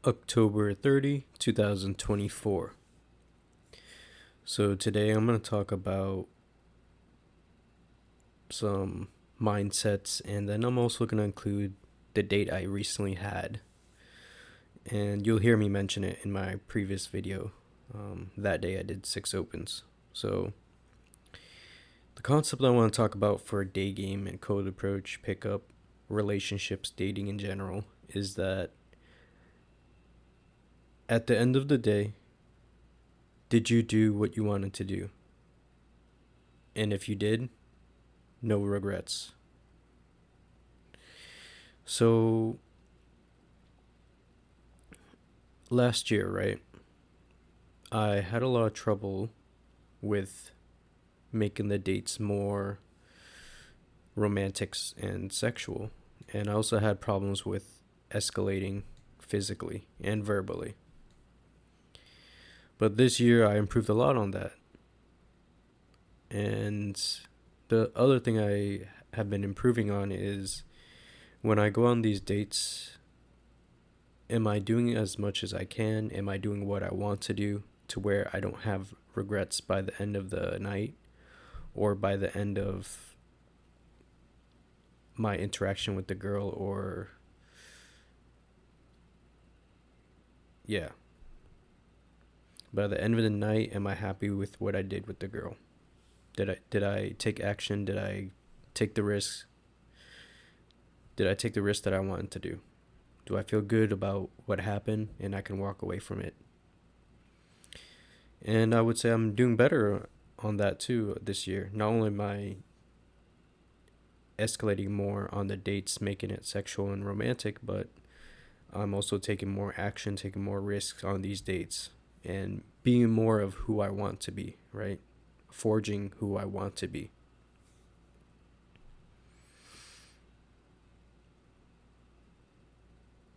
October 30, 2024. So today I'm going to talk about some mindsets, and then I'm also going to include the date I recently had. And you'll hear me mention it in my previous video. That day I did 6 opens. So the concept I want to talk about for day game and code approach, pickup, relationships, dating in general, is that at the end of the day, did you do what you wanted to do? And if you did, no regrets. So last year, right, I had a lot of trouble with making the dates more romantic and sexual. And I also had problems with escalating physically and verbally. But this year I improved a lot on that. And the other thing I have been improving on is when I go on these dates, am I doing as much as I can? Am I doing what I want to do to where I don't have regrets by the end of the night or by the end of my interaction with the girl? Or yeah, by the end of the night, am I happy with what I did with the girl? Did I take action? Did I take the risks? Did I take the risk that I wanted to do? Do I feel good about what happened and I can walk away from it? And I would say I'm doing better on that too this year. Not only am I escalating more on the dates, making it sexual and romantic, but I'm also taking more action, taking more risks on these dates, and being more of who I want to be, right? Forging who I want to be.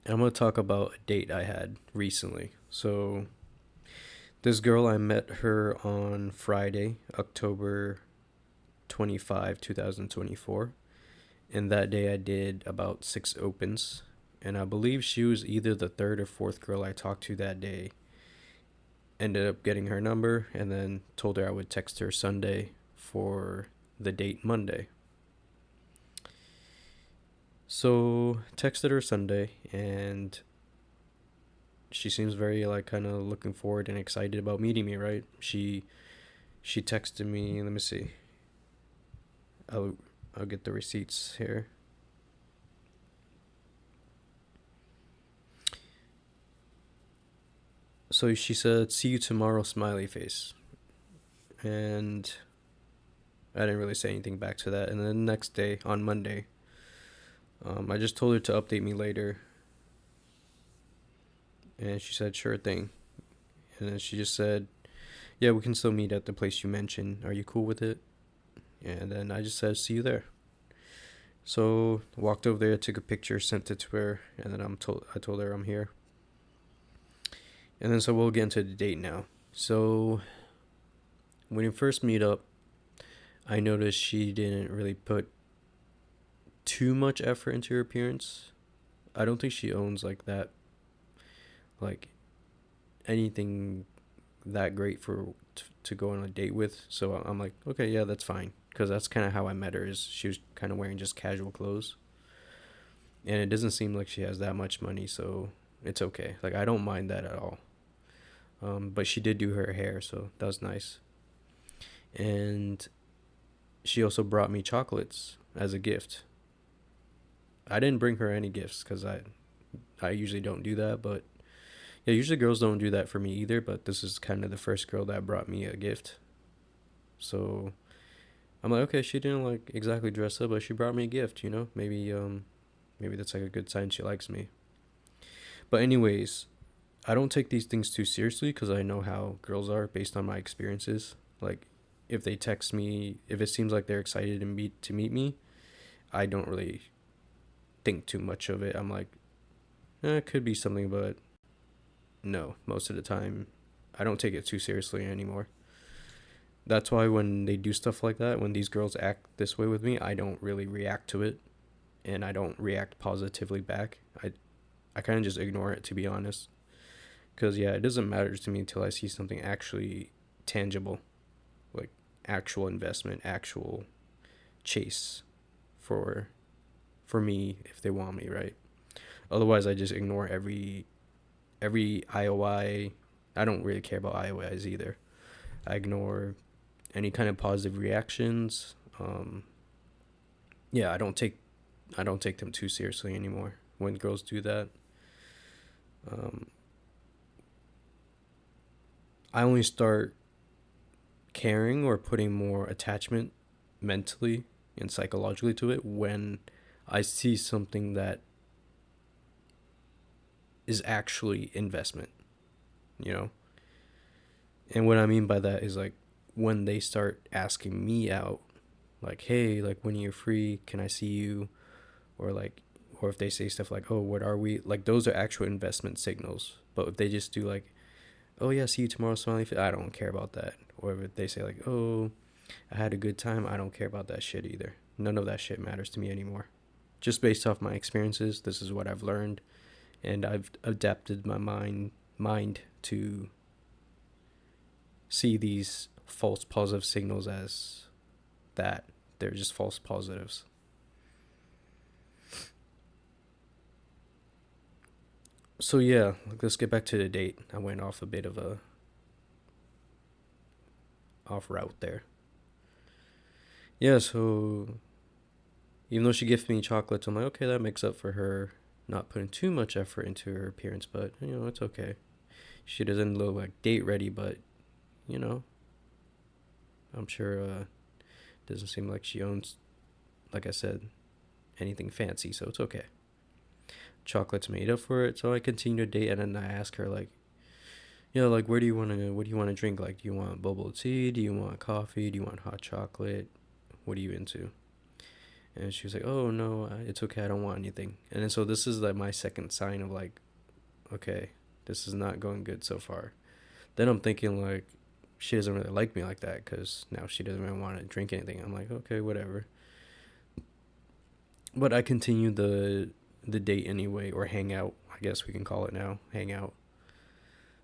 I'm going to talk about a date I had recently. So, this girl, I met her on Friday, October 25, 2024. And that day I did about 6 opens. And I believe she was either the third or fourth girl I talked to that day. Ended up getting her number and then told her I would text her Sunday for the date Monday. So texted her Sunday, and she seems very like kind of looking forward and excited about meeting me, right? She texted me, let me see. I'll get the receipts here. So she said, "See you tomorrow, smiley face." And I didn't really say anything back to that. And then the next day, on Monday, I just told her to update me later. And she said, "Sure thing." And then she just said, "Yeah, we can still meet at the place you mentioned. Are you cool with it?" And then I just said, "See you there." So walked over there, took a picture, sent it to her, and then I told her I'm here. And then so we'll get into the date now. So when we first meet up, I noticed she didn't really put too much effort into her appearance. I don't think she owns like that, like anything that great for to go on a date with. So I'm like, okay, yeah, that's fine, because that's kind of how I met her. Is she was kind of wearing just casual clothes, and it doesn't seem like she has that much money, so it's okay. Like I don't mind that at all. But she did do her hair, so that was nice. And she also brought me chocolates as a gift. I didn't bring her any gifts because I usually don't do that, but yeah, usually girls don't do that for me either. But this is kind of the first girl that brought me a gift, so I'm like, okay, she didn't like exactly dress up, but she brought me a gift. Maybe that's like a good sign she likes me. But anyways, I don't take these things too seriously because I know how girls are based on my experiences. Like, if they text me, if it seems like they're excited to meet me, I don't really think too much of it. I'm like, it could be something, but no, most of the time, I don't take it too seriously anymore. That's why when they do stuff like that, when these girls act this way with me, I don't really react to it, and I don't react positively back. I kind of just ignore it, to be honest. Because, yeah, it doesn't matter to me until I see something actually tangible, like actual investment, actual chase for for me if they want me, right? Otherwise, I just ignore every IOI. I don't really care about IOIs either. I ignore any kind of positive reactions. Yeah, I don't take them too seriously anymore when girls do that. Um, I only start caring or putting more attachment mentally and psychologically to it when I see something that is actually investment, you know? And what I mean by that is like when they start asking me out, like, hey, like when you're free, can I see you? Or like, or if they say stuff like, oh, what are we? Like those are actual investment signals. But if they just do like, oh yeah, see you tomorrow, smiley face, I don't care about that. Or if they say like, oh, I had a good time, I don't care about that shit either. None of that shit matters to me anymore. Just based off my experiences, this is what I've learned, and I've adapted my mind to see these false positive signals as that they're just false positives. So yeah, let's get back to the date. I went off a bit of a off route there. Yeah, so even though she gifted me chocolates, I'm like, okay, that makes up for her not putting too much effort into her appearance, but it's okay. She doesn't look like date ready, but you know, I'm sure doesn't seem like she owns, like I said, anything fancy, so it's okay. Chocolates made up for it, so I continue to date, and then I ask her like, like what do you want to drink? Like, do you want bubble tea? Do you want coffee? Do you want hot chocolate? What are you into? And she was like, oh no, it's okay, I don't want anything. And then so this is like my second sign of like, okay, this is not going good so far. Then I'm thinking like, she doesn't really like me like that because now she doesn't really want to drink anything. I'm like, okay, whatever. But I continue the date anyway, or hang out. I guess we can call it now, hang out,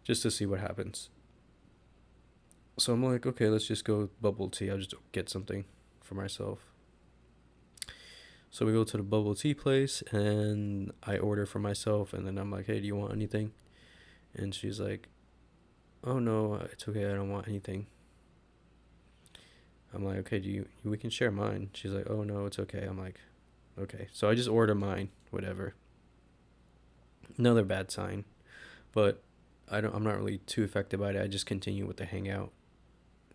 just to see what happens. So I'm like, okay, let's just go bubble tea. I'll just get something for myself. So we go to the bubble tea place, and I order for myself, and then I'm like, hey, do you want anything? And she's like, oh no, it's okay, I don't want anything. I'm like, okay, we can share mine. She's like, oh no, it's okay. I'm like, okay. So I just order mine, whatever. Another bad sign, but I'm not really too affected by it. I just continue with the hangout.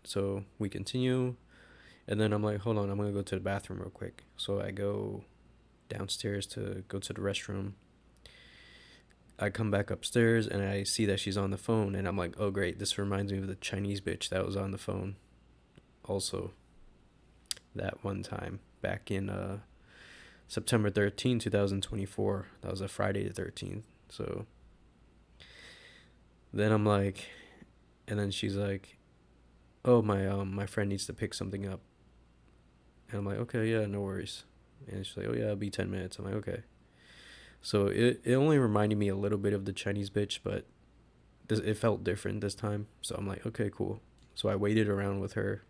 So we continue, and then I'm like, hold on, I'm gonna go to the bathroom real quick. So I go downstairs to go to the restroom. I come back upstairs and I see that she's on the phone, and I'm like, oh great, this reminds me of the Chinese bitch that was on the phone. Also, that one time back in September 13, 2024. That was a Friday the 13th. So then I'm like, and then she's like, oh my friend needs to pick something up, and I'm like, okay, yeah, no worries. And she's like, oh yeah, it'll be 10 minutes. I'm like, okay. So it only reminded me a little bit of the Chinese bitch, but it felt different this time. So I'm like, okay, cool. So I waited around with her.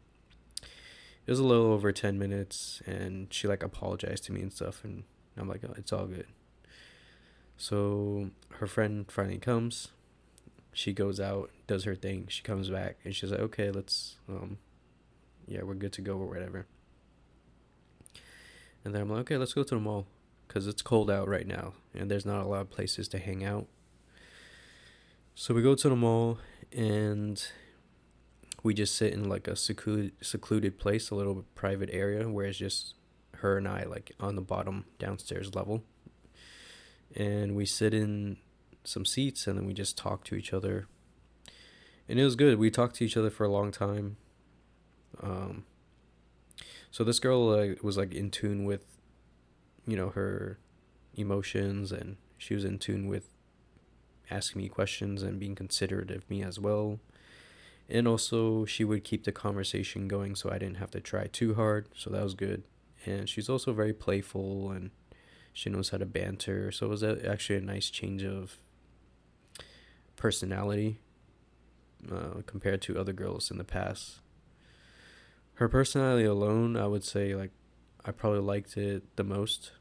It was a little over 10 minutes, and she like apologized to me and stuff, and I'm like, oh, it's all good. So her friend finally comes. She goes out, does her thing. She comes back, and she's like, okay, let's yeah, we're good to go or whatever. And then I'm like, okay, let's go to the mall, because it's cold out right now and there's not a lot of places to hang out. So we go to the mall, and we just sit in like a secluded place, a little private area where it's just her and I, like on the bottom downstairs level. And we sit in some seats, and then we just talk to each other. And it was good. We talked to each other for a long time. Um, so this girl was like in tune with, her emotions, and she was in tune with asking me questions and being considerate of me as well. And also, she would keep the conversation going so I didn't have to try too hard. So that was good. And she's also very playful, and she knows how to banter. So it was actually a nice change of personality compared to other girls in the past. Her personality alone, I would say, like, I probably liked it the most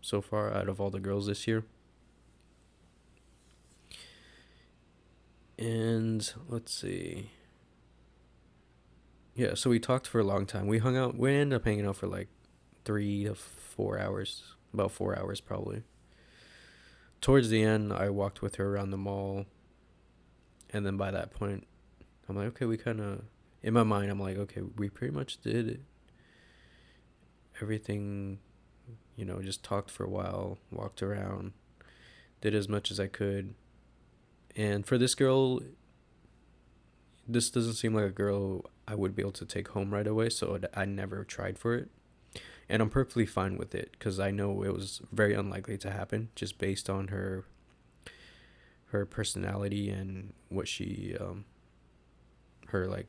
so far out of all the girls this year. And let's see. Yeah, so we talked for a long time. We hung out. We ended up hanging out for like 3 to 4 hours, about 4 hours probably. Towards the end, I walked with her around the mall, and then by that point, I'm like, okay, we kind of. In my mind, I'm like, okay, we pretty much did everything. Just talked for a while, walked around, did as much as I could. And for this girl, this doesn't seem like a girl I would be able to take home right away, so I never tried for it. And I'm perfectly fine with it because I know it was very unlikely to happen just based on her personality and what she her like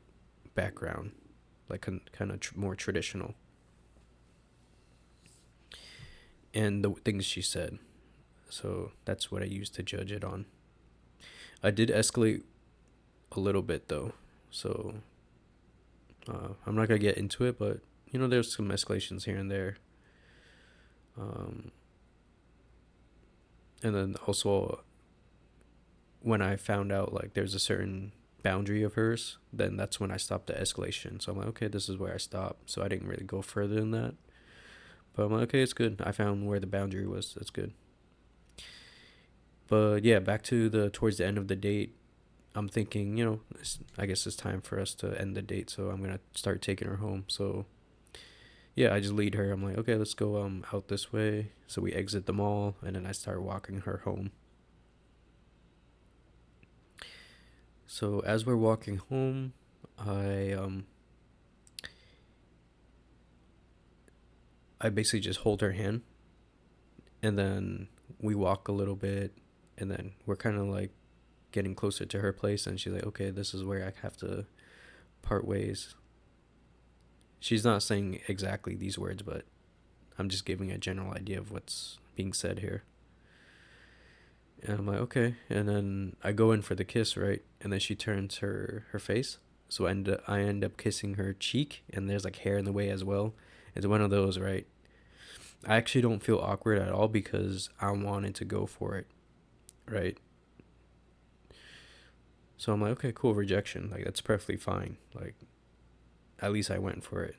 background, like kind of more traditional, and the things she said. So that's what I used to judge it on. I did escalate a little bit though, so I'm not gonna get into it, but there's some escalations here and there. Um, and then also when I found out like there's a certain boundary of hers, then that's when I stopped the escalation. So I'm like, okay, this is where I stopped. So I didn't really go further than that. But I'm like, okay, it's good. I found where the boundary was. That's good. But yeah, back to the towards the end of the date. I'm thinking, I guess it's time for us to end the date. So I'm gonna start taking her home. So yeah, I just lead her. I'm like, okay, let's go out this way. So we exit the mall, and then I start walking her home. So as we're walking home, I basically just hold her hand, and then we walk a little bit, and then we're kind of like getting closer to her place, and she's like, okay, this is where I have to part ways. She's not saying exactly these words, but I'm just giving a general idea of what's being said here. And I'm like, okay. And then I go in for the kiss, right? And then she turns her face. So I end up kissing her cheek, and there's like hair in the way as well. It's one of those, right? I actually don't feel awkward at all because I wanted to go for it, right? So I'm like, okay, cool, rejection. Like, that's perfectly fine. Like, at least I went for it.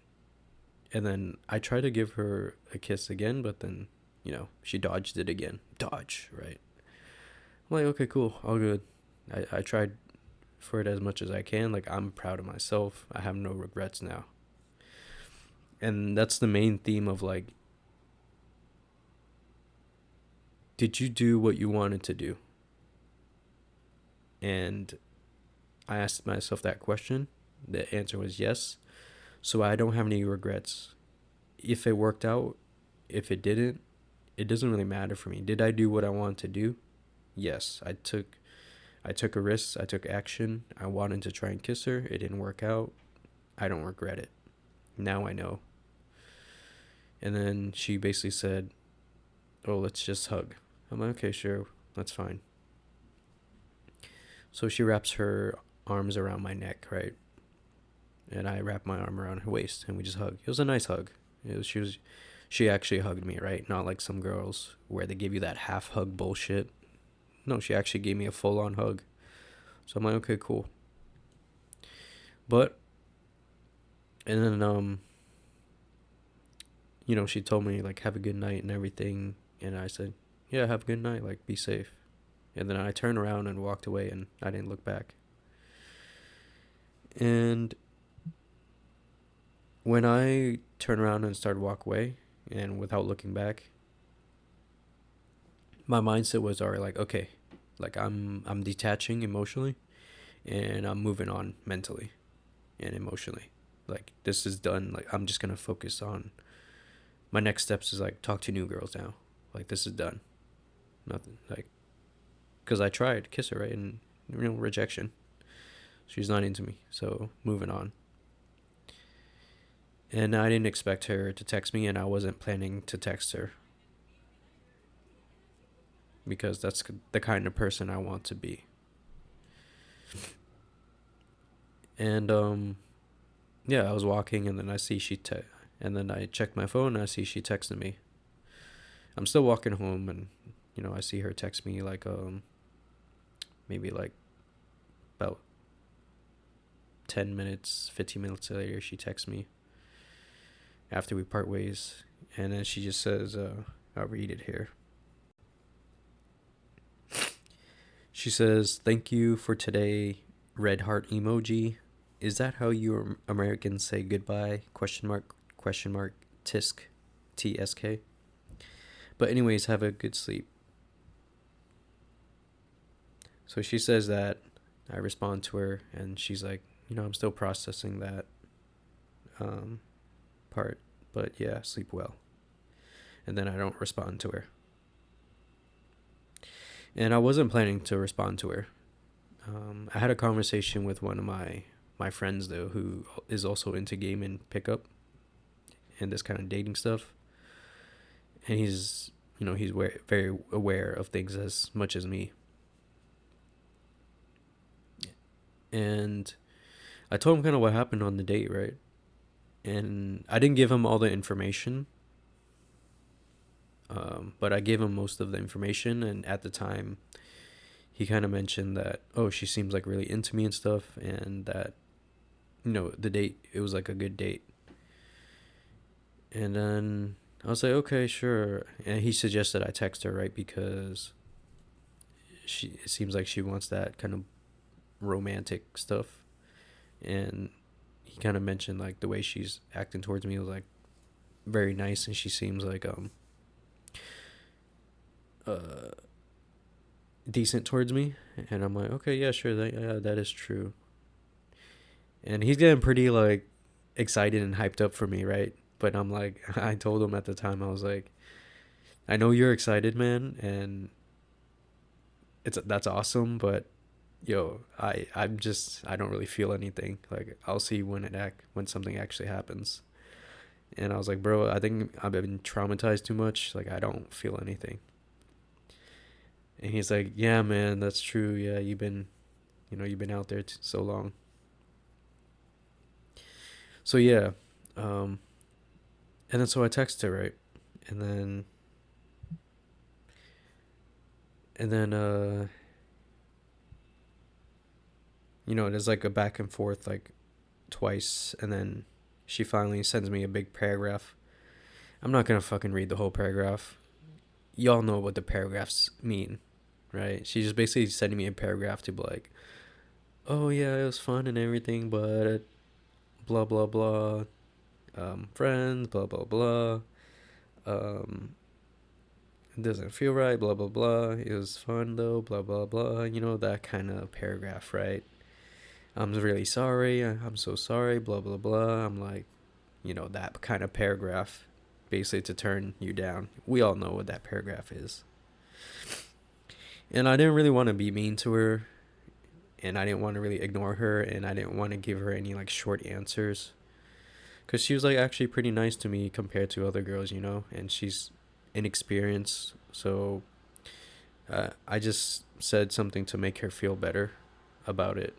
And then I tried to give her a kiss again, but then, she dodged it again. Dodge, right? I'm like, okay, cool, all good. I tried for it as much as I can. Like, I'm proud of myself. I have no regrets now. And that's the main theme of like, did you do what you wanted to do? And I asked myself that question. The answer was yes. So I don't have any regrets. If it worked out, if it didn't, it doesn't really matter for me. Did I do what I wanted to do? Yes, I took a risk, I took action. I wanted to try and kiss her. It didn't work out. I don't regret it. Now I know. And then she basically said, "Oh, let's just hug." I'm like, "Okay, sure. That's fine." So she wraps her arms around my neck, right? And I wrap my arm around her waist, and we just hug. It was a nice hug. She actually hugged me, right? Not like some girls where they give you that half hug bullshit. No, she actually gave me a full on hug. So I'm like, okay, cool. But and then she told me like have a good night and everything, and I said, yeah, have a good night, like be safe. And then I turned around and walked away, and I didn't look back. And when I turned around and started to walk away, and without looking back, my mindset was already like, okay, like I'm detaching emotionally, and I'm moving on mentally and emotionally. Like this is done. Like I'm just gonna focus on my next steps is like talk to new girls now. Like this is done. Nothing like because I tried to kiss her, right, and rejection. She's not into me, so moving on. And I didn't expect her to text me, and I wasn't planning to text her because that's the kind of person I want to be. And yeah, I was walking, and then and then I checked my phone, and I see she texted me. I'm still walking home, and I see her text me like maybe like about 10 minutes, 15 minutes later. She texts me after we part ways, and then she just says, I'll read it here. She says, "Thank you for today, red heart emoji. Is that how you Americans say goodbye? Question mark, question mark, tisk, TSK. But anyways, have a good sleep." So she says that. I respond to her, and she's like, I'm still processing that part, but yeah, sleep well. And then I don't respond to her. And I wasn't planning to respond to her. I had a conversation with one of my friends, though, who is also into game and pickup and this kind of dating stuff. And he's very aware of things as much as me. And I told him kind of what happened on the date, right? And I didn't give him all the information, but I gave him most of the information. And at the time, he kind of mentioned that, oh, she seems like really into me and stuff, and that, the date, it was like a good date. And then I was like, okay, sure. And he suggested I text her, right? Because it seems like she wants that kind of romantic stuff. And he kind of mentioned like the way she's acting towards me was like very nice, and she seems like decent towards me. And I'm like, okay, yeah, sure, that is true. And he's getting pretty like excited and hyped up for me, right? But I'm like, I told him at the time, I was like, I know you're excited, man, and that's awesome, but yo, I don't really feel anything. Like, I'll see when something actually happens. And I was like, bro, I think I've been traumatized too much. Like, I don't feel anything. And he's like, yeah, man, that's true. Yeah, you've been out there so long. So yeah, and then so I text her, right, and then there's like a back and forth like twice, and then she finally sends me a big paragraph. I'm not gonna fucking read the whole paragraph. Y'all know what the paragraphs mean, right? She's just basically sending me a paragraph to be like, oh yeah, it was fun and everything, but blah blah blah, friends, blah blah blah, it doesn't feel right, blah blah blah. It was fun though, blah blah blah. That kind of paragraph, right? I'm really sorry. I'm so sorry, blah blah blah. I'm like, that kind of paragraph, basically to turn you down. We all know what that paragraph is. And I didn't really want to be mean to her, and I didn't want to really ignore her, and I didn't want to give her any like short answers, because she was like actually pretty nice to me compared to other girls, and she's inexperienced. So I just said something to make her feel better about it.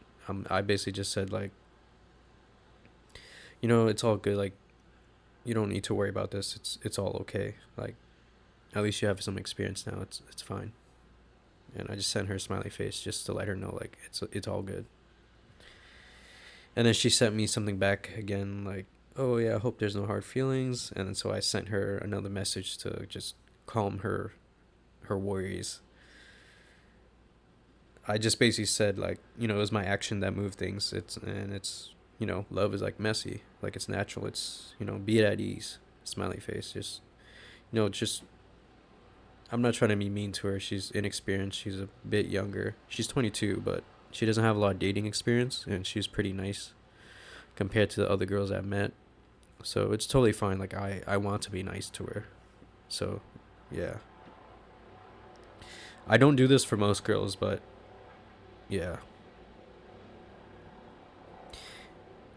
I basically just said like, it's all good. Like, you don't need to worry about this. It's all okay. Like, at least you have some experience now. It's fine. And I just sent her a smiley face just to let her know like it's all good. And then she sent me something back again like, oh yeah, I hope there's no hard feelings. And then so I sent her another message to just calm her worries. I just basically said like, it was my action that moved things. It's love is like messy, like it's natural. It's be at ease. Smiley face. Just I'm not trying to be mean to her. She's inexperienced. She's a bit younger. She's 22, but she doesn't have a lot of dating experience, and she's pretty nice compared to the other girls I've met. So it's totally fine. Like, I want to be nice to her. So, yeah. I don't do this for most girls, but yeah.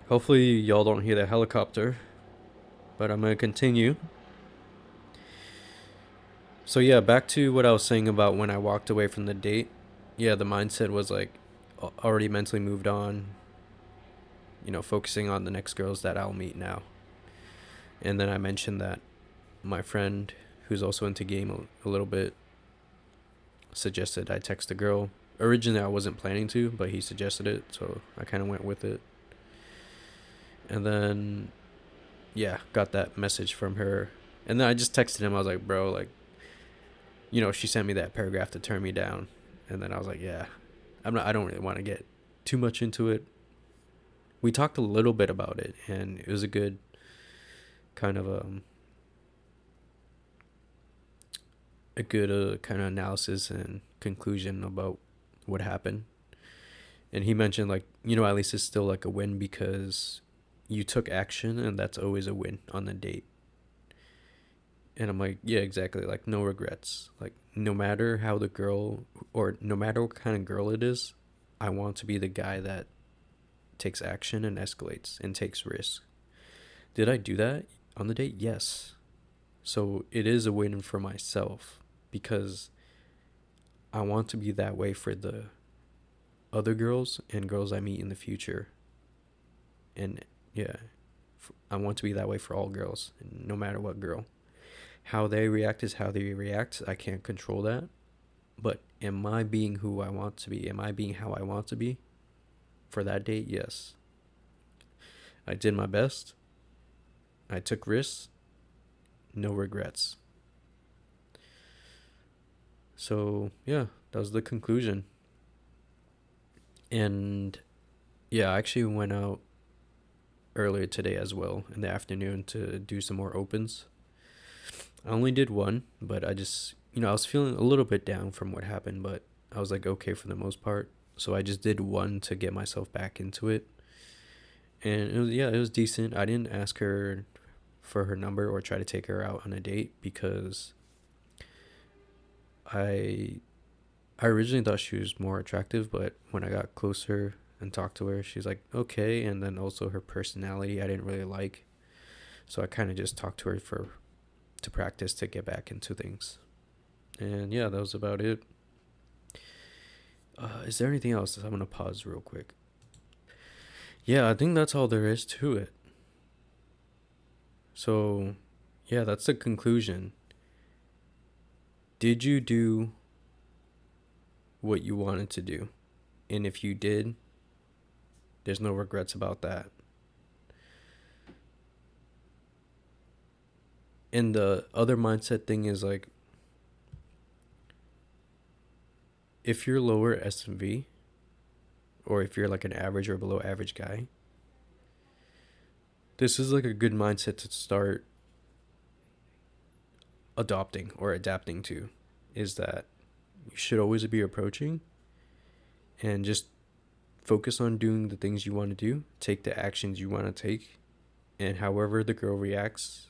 Hopefully y'all don't hear the helicopter, but I'm going to continue. So yeah, back to what I was saying about when I walked away from the date. Yeah, the mindset was like, already mentally moved on, focusing on the next girls that I'll meet now. And then I mentioned that my friend, who's also into game a little bit, suggested I text a girl. Originally, I wasn't planning to, but he suggested it, so I kind of went with it. And then, yeah, got that message from her. And then I just texted him. I was like, bro, like, she sent me that paragraph to turn me down. And then I was like, yeah, I don't really want to get too much into it. We talked a little bit about it, and it was a good kind of a good kind of analysis and conclusion about what happened. And he mentioned, like, at least it's still like a win because you took action, and that's always a win on the date. And I'm like, yeah, exactly. Like, no regrets. Like, no matter how the girl, or no matter what kind of girl it is, I want to be the guy that takes action and escalates and takes risks. Did I do that on the date? Yes. So it is a win for myself because I want to be that way for the other girls and girls I meet in the future. And yeah, I want to be that way for all girls, no matter what girl. How they react is how they react. I can't control that. But am I being who I want to be? Am I being how I want to be for that date? Yes. I did my best. I took risks. No regrets. So, yeah, that was the conclusion. And yeah, I actually went out earlier today as well in the afternoon to do some more opens. I only did one, but I just, I was feeling a little bit down from what happened, but I was like okay for the most part. So I just did one to get myself back into it. And it was decent. I didn't ask her for her number or try to take her out on a date because I originally thought she was more attractive, but when I got closer and talked to her, she's like okay, and then also her personality I didn't really like. So I kind of just talked to her to practice to get back into things. And yeah, that was about it. Is there anything else? I'm gonna pause real quick. Yeah, I think that's all there is to it. So, yeah, that's the conclusion. Did you do what you wanted to do? And if you did, there's no regrets about that. And the other mindset thing is like, if you're lower SMV, or if you're like an average or below average guy, this is like a good mindset to start adopting or adapting to, is that you should always be approaching and just focus on doing the things you want to do, take the actions you want to take, and however the girl reacts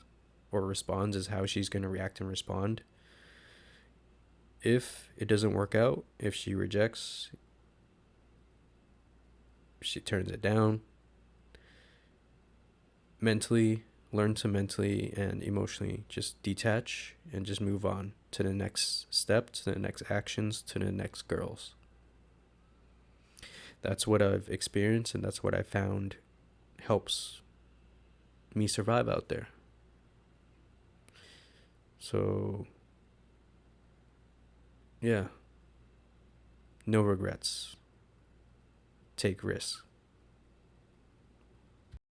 or responds is how she's going to react and respond. If it doesn't work out, if she rejects, she turns it down, learn to mentally and emotionally just detach and just move on to the next step, to the next actions, to the next girls. That's what I've experienced, and that's what I found helps me survive out there. So, yeah, no regrets. Take risks.